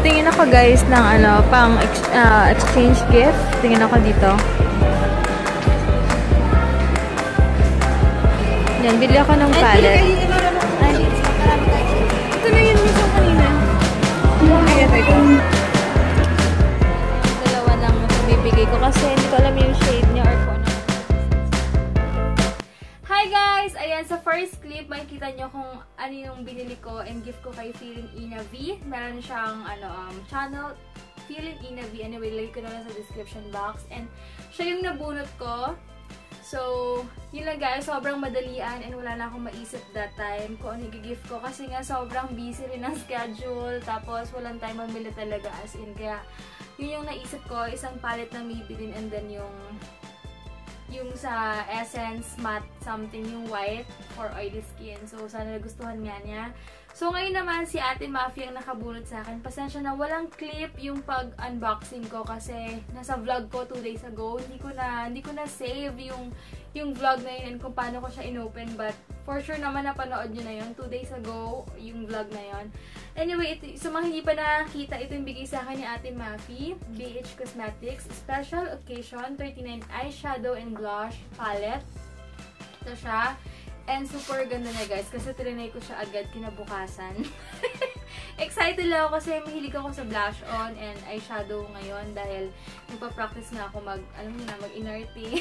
Tingin ako guys ng ano, pang exchange gift. Tingin ako dito. Yan, bili ako ng palette. Ito na yun mismo kanina. Dalawa lang bibigay ko kasi hindi ko alam yung shade niya or kung ano. Hi guys! Ayan, sa first clip, makikita nyo kung ano yung binili ko and gift ko kay Feeling Ina V. Meron siyang channel, Feeling Ina V. Anyway, lagay ko na lang sa description box. And siya yung nabunot ko. So, yun lang guys, sobrang madalian and wala na akong maisip that time kung ano i-gift ko kasi nga sobrang busy rin ang schedule tapos walang time mamili talaga as in. Kaya, yun yung naisip ko, isang palette na Maybelline and then yung sa Essence Matte something, yung white for oily skin. So, sana nagustuhan nga niya. So, ngayon naman si Ate Mafia ang nakabunot sa akin. Pasensya na, walang clip yung pag-unboxing ko kasi nasa vlog ko 2 days ago. Hindi ko na save yung vlog na yun and kung paano ko siya inopen. But, for sure naman napanood nyo na yun. 2 days ago, yung vlog na yun. Anyway, sa mga hindi pa nakakita, ito yung bigay sa akin ni Ate Mafia. BH Cosmetics Special Occasion 39 Eyeshadow and Blush Palette. Ito siya. And super ganda na guys, kasi trinay ko siya agad kinabukasan. Excited lang ako kasi mahilig ako sa blush on and eyeshadow ngayon dahil nagpa-practice nga ako mag-inerte.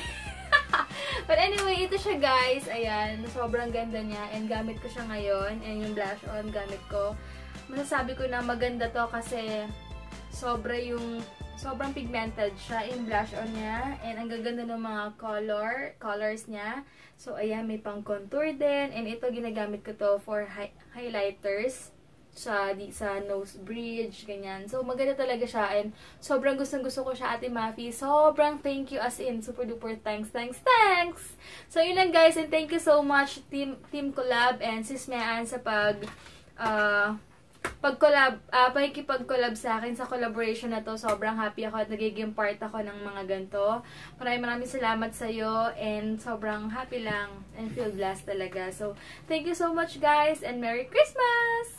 But anyway, ito siya guys. Ayan, sobrang ganda niya and gamit ko siya ngayon. And yung blush on gamit ko. Masasabi ko na maganda to kasi sobrang pigmented siya yung blush on niya. And ang gaganda ng mga colors niya. So, ayan, may pang contour din. And ito, ginagamit ko to for highlighters sa nose bridge, ganyan. So, maganda talaga siya. And sobrang gustong-gusto ko siya, Ate Mafia. Sobrang thank you as in. Super duper thanks. So, yun lang guys. And thank you so much, Team Collab and Sis Mean sa pakikipag-collab sa akin sa collaboration na to. Sobrang happy ako at nagiging part ako ng mga ganito. Maraming salamat sa iyo and sobrang happy lang and feel blessed talaga. So, thank you so much guys and Merry Christmas!